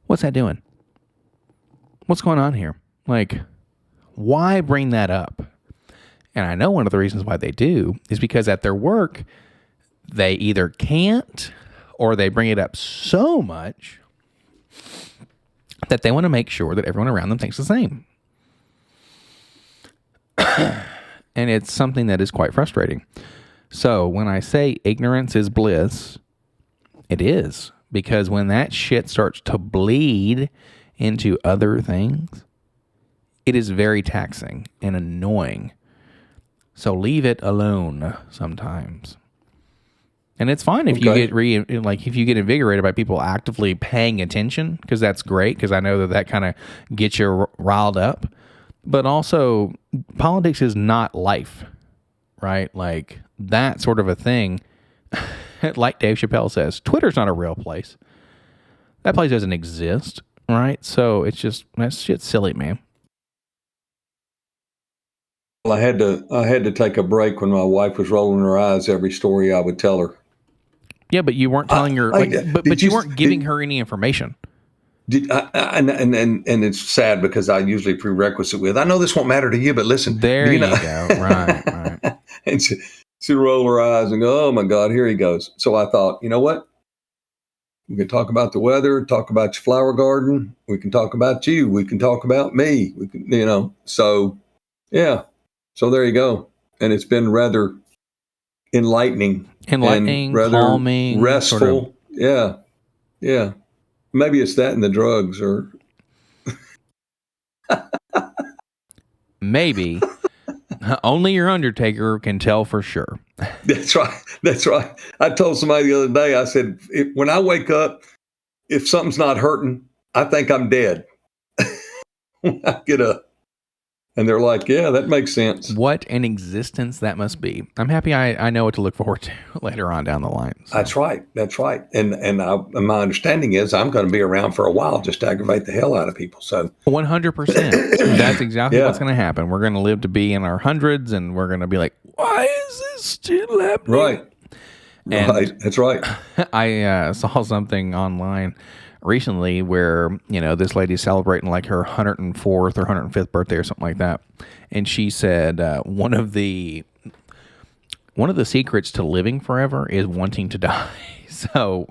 what's that doing? What's going on here? Like, why bring that up? And I know one of the reasons why they do is because at their work, they either can't or they bring it up so much that they want to make sure that everyone around them thinks the same. And it's something that is quite frustrating. So when I say ignorance is bliss, it is. Because when that shit starts to bleed into other things, it is very taxing and annoying. So leave it alone sometimes. And it's fine if you get if you get invigorated by people actively paying attention, because that's great, because I know that kind of gets you riled up. But also, politics is not life, right? Like, that sort of a thing. Like Dave Chappelle says, Twitter's not a real place. That place doesn't exist, right? So it's just, that shit's silly, man. Well, I had to take a break when my wife was rolling her eyes every story I would tell her. Yeah, but you weren't telling her, but you weren't giving her any information. And it's sad because I usually prerequisite with, I know this won't matter to you, but listen. There you go. Right. And she'd roll her eyes and go, oh my God, here he goes. So I thought, you know what? We can talk about the weather, talk about your flower garden. We can talk about you. We can talk about me. We can, so yeah. So there you go. And it's been rather enlightening, and rather calming, restful. Sort of. Yeah. Maybe it's that and the drugs, or maybe. Only your undertaker can tell for sure. That's right. That's right. I told somebody the other day, I said, when I wake up, if something's not hurting, I think I'm dead. When I get up. And they're like, yeah, that makes sense. What an existence that must be. I'm happy I know what to look forward to later on down the line. So. That's right. That's right. And my understanding is I'm going to be around for a while just to aggravate the hell out of people. So 100%. That's exactly what's going to happen. We're going to live to be in our hundreds, and we're going to be like, why is this still happening? Right. And right. That's right. I saw something online recently where, this lady's celebrating like her 104th or 105th birthday or something like that. And she said one of the secrets to living forever is wanting to die. So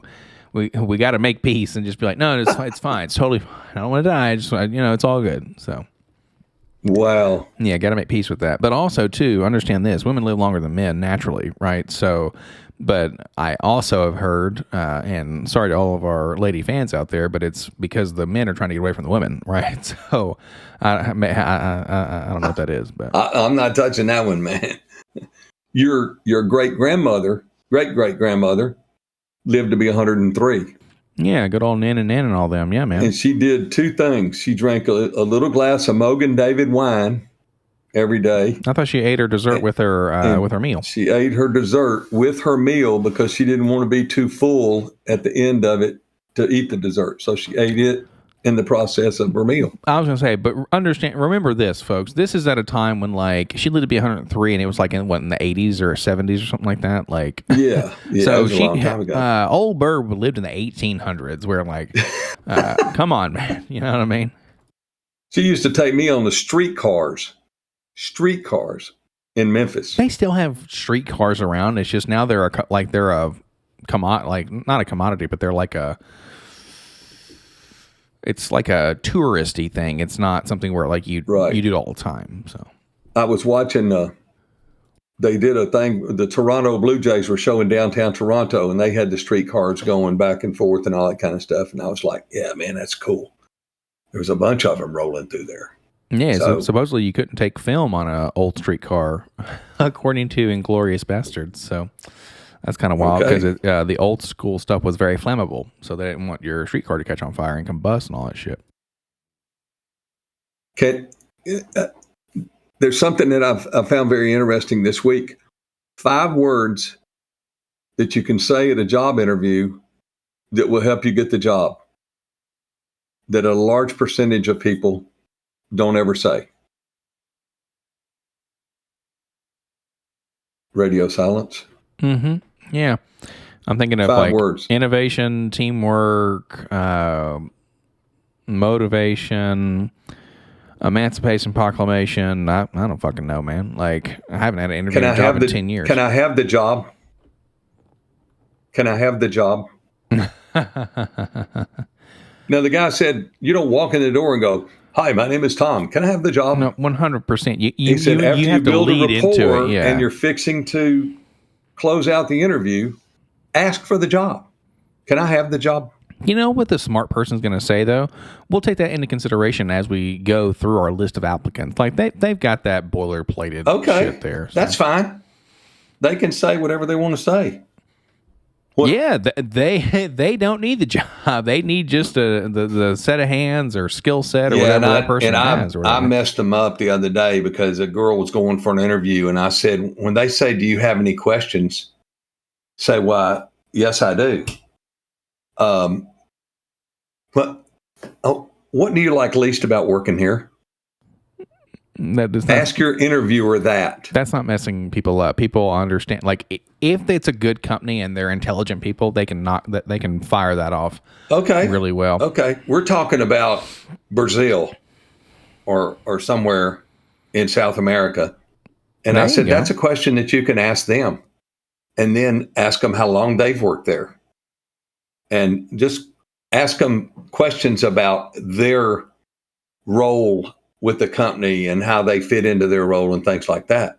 we got to make peace and just be like, no, it's fine. It's totally fine. I don't want to die. I just, it's all good. So. Wow. Yeah, got to make peace with that. But also, too, understand this. Women live longer than men naturally, right? So, but I also have heard, and sorry to all of our lady fans out there, but it's because the men are trying to get away from the women, right? So, I don't know what that is. But I'm not touching that one, man. Your great-grandmother lived to be 103. Yeah, good old Nan and all them. Yeah, man. And she did two things. She drank a little glass of Mogan David wine every day. I thought she ate her dessert with her meal. She ate her dessert with her meal because she didn't want to be too full at the end of it to eat the dessert. So she ate it in the process of her meal. I was going to say, but remember this, folks. This is at a time when, like, she lived to be 103, and it was like in the 80s or 70s or something like that. Like, yeah. So it was a long time ago. Old Bird lived in the 1800s, where, like, come on, man, you know what I mean? She used to take me on the streetcars in Memphis. They still have streetcars around. It's just now they're a commodity, like not a commodity, but they're like it's like a touristy thing. It's not something where like you do it all the time. So I was watching. They did a thing. The Toronto Blue Jays were showing downtown Toronto, and they had the streetcars going back and forth and all that kind of stuff. And I was like, "Yeah, man, that's cool." There was a bunch of them rolling through there. Yeah, so supposedly you couldn't take film on an old streetcar, according to Inglourious Bastards. So that's kind of wild because the old school stuff was very flammable, so they didn't want your streetcar to catch on fire and combust and all that shit. There's something that I've found very interesting this week. 5 words that you can say at a job interview that will help you get the job, that a large percentage of people don't ever say. Radio silence. Mm-hmm. Yeah. I'm thinking of 5 like words. Innovation, teamwork, motivation, emancipation proclamation. I don't fucking know, man. Like, I haven't had an interview job in 10 years. Can I have the job? Can I have the job? Now, the guy said, you don't walk in the door and go, "Hi, my name is Tom. Can I have the job?" No, 100%. He said, after you have to build lead a rapport into it, and you're fixing to close out the interview, ask for the job. Can I have the job? You know what the smart person's going to say, though? We'll take that into consideration as we go through our list of applicants. Like, they've got that boilerplated shit there. So. That's fine. They can say whatever they want to say. Yeah, they don't need the job. They need just the set of hands or skill set or whatever that person has. I messed them up the other day because a girl was going for an interview, and I said, when they say, "Do you have any questions?" say, "Why, yes, I do." What do you like least about working here? Ask your interviewer that. That's not messing people up. People understand. Like, if it's a good company and they're intelligent people, they can fire that off. Really well. Okay, we're talking about Brazil or somewhere in South America, and I said that's a question that you can ask them, and then ask them how long they've worked there, and just ask them questions about their role with the company and how they fit into their role and things like that.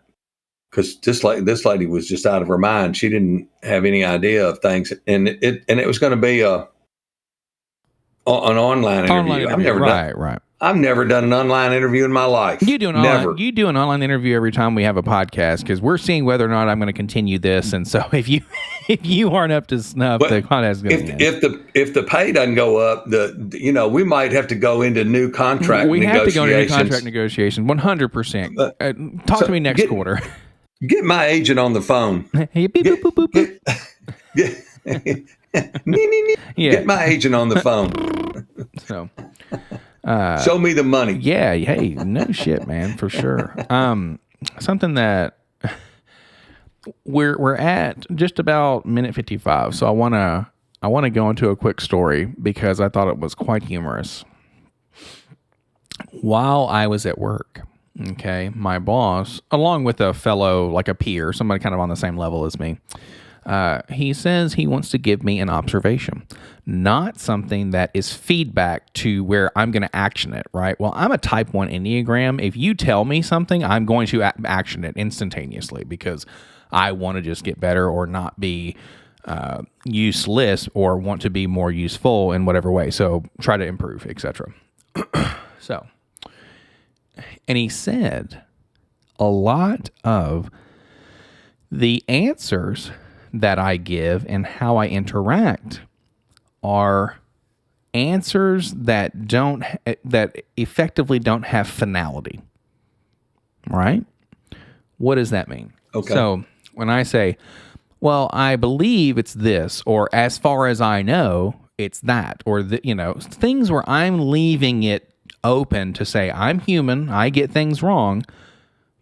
Because just like this lady was just out of her mind, she didn't have any idea of things, and it was going to be an online interview. I've never done an online interview in my life. You do an online interview every time we have a podcast because we're seeing whether or not I'm going to continue this. And so if you aren't up to snuff, the podcast is going to end. If the pay doesn't go up, we might have to go into new contract negotiations. We have to go into new contract negotiations, 100%. Talk to me next quarter. Get my agent on the phone. Hey, beep, boop, boop, boop, boop. Get my agent on the phone. So, show me the money. Yeah. Hey, no shit, man, for sure. Something that we're at just about minute 55. So I want to go into a quick story because I thought it was quite humorous. While I was at work, okay, my boss, along with a fellow, like a peer, somebody kind of on the same level as me, he says he wants to give me an observation, not something that is feedback to where I'm going to action it, right? Well, I'm a type 1 Enneagram. If you tell me something, I'm going to action it instantaneously because I want to just get better or not be useless or want to be more useful in whatever way. So try to improve, etc. So, and he said a lot of the answers that I give and how I interact are answers that effectively don't have finality. Right? What does that mean? Okay. So when I say, well, I believe it's this, or as far as I know, it's that, or things where I'm leaving it open to say, I'm human, I get things wrong.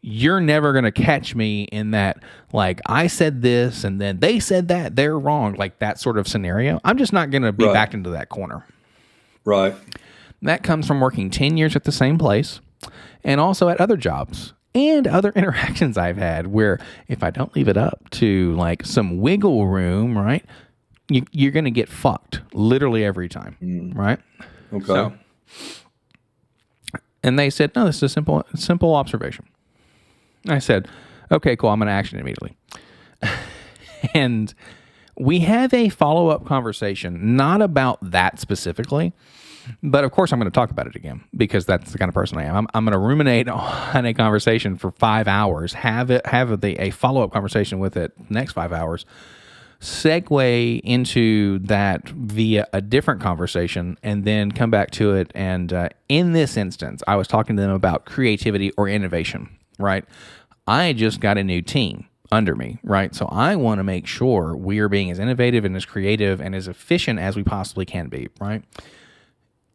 You're never going to catch me in that, like, I said this and then they said that, they're wrong, like that sort of scenario. I'm just not going to be backed into that corner. Right. That comes from working 10 years at the same place and also at other jobs and other interactions I've had where if I don't leave it up to like some wiggle room, right, you're going to get fucked literally every time, right? Okay. So, and they said, no, this is a simple observation. I said, okay, cool. I'm going to action immediately. And we have a follow-up conversation, not about that specifically, but of course I'm going to talk about it again because that's the kind of person I am. I'm going to ruminate on a conversation for 5 hours, have a follow-up conversation with it the next 5 hours, segue into that via a different conversation, and then come back to it. And in this instance, I was talking to them about creativity or innovation. Right? I just got a new team under me, right? So I want to make sure we are being as innovative and as creative and as efficient as we possibly can be, right?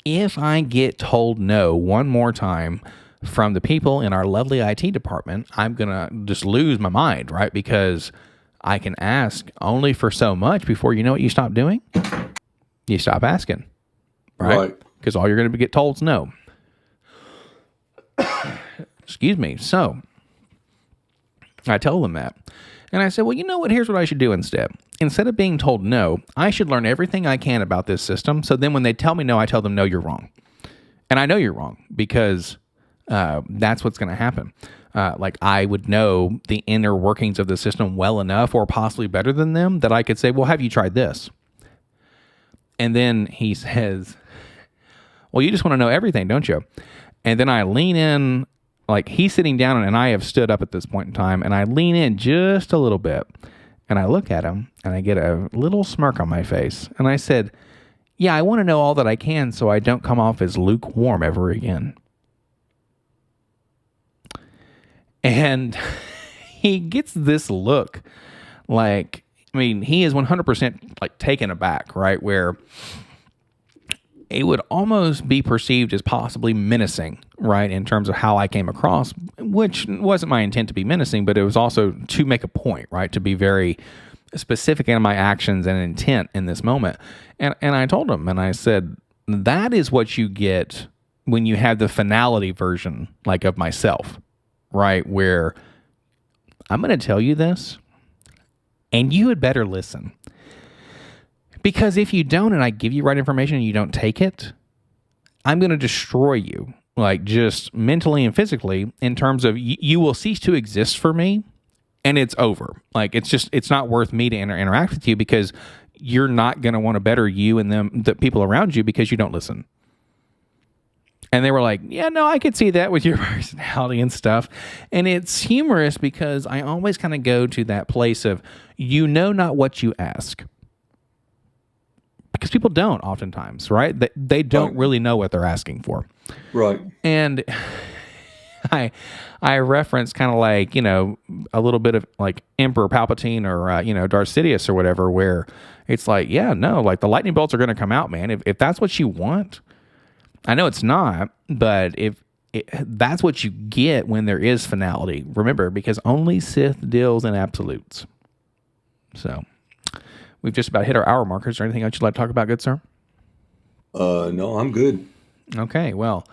If I get told no one more time from the people in our lovely IT department, I'm going to just lose my mind, right? Because I can ask only for so much before you know what you stop doing. You stop asking, right? Because all you're going to get told is no. Excuse me. So I told them that. And I said, well, you know what? Here's what I should do instead. Instead of being told no, I should learn everything I can about this system. So then when they tell me no, I tell them, no, you're wrong. And I know you're wrong because that's what's going to happen. Like I would know the inner workings of the system well enough or possibly better than them that I could say, well, have you tried this? And then he says, well, you just want to know everything, don't you? And then I lean in. Like he's sitting down and I have stood up at this point in time and I lean in just a little bit and I look at him and I get a little smirk on my face. And I said, yeah, I want to know all that I can so I don't come off as lukewarm ever again. And he gets this look like, I mean, he is 100% like taken aback, right? Where it would almost be perceived as possibly menacing, right, in terms of how I came across, which wasn't my intent to be menacing, but it was also to make a point, right, to be very specific in my actions and intent in this moment. And I told him, and I said, that is what you get when you have the finality version, like of myself, right, where I'm going to tell you this, and you had better listen. Because if you don't and I give you right information and you don't take it, I'm going to destroy you, like just mentally and physically in terms of you will cease to exist for me and it's over. Like it's not worth me to interact with you because you're not going to want to better you and them, the people around you because you don't listen. And they were like, yeah, no, I could see that with your personality and stuff. And it's humorous because I always kind of go to that place of, not what you ask. Because people don't oftentimes, right? They don't really know what they're asking for. Right. And I reference kind of like, a little bit of like Emperor Palpatine or, Darth Sidious or whatever, where it's like, like the lightning bolts are going to come out, man. If that's what you want, I know it's not, but that's what you get when there is finality. Remember, because only Sith deals in absolutes. So we've just about hit our hour markers. Is there anything else you'd like to talk about, good sir? No, I'm good. Okay, well,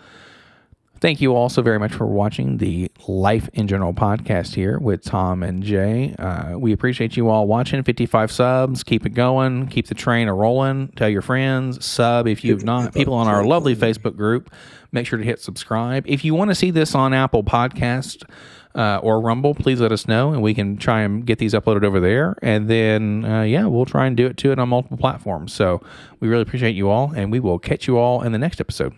thank you all so very much for watching the Life in General podcast here with Tom and Jay. We appreciate you all watching. 55 subs. Keep it going. Keep the train a-rolling. Tell your friends. Sub if you've not. People on our lovely Facebook group, make sure to hit subscribe. If you want to see this on Apple Podcast or Rumble, please let us know, and we can try and get these uploaded over there. And then, we'll try and do it on multiple platforms. So we really appreciate you all, and we will catch you all in the next episode.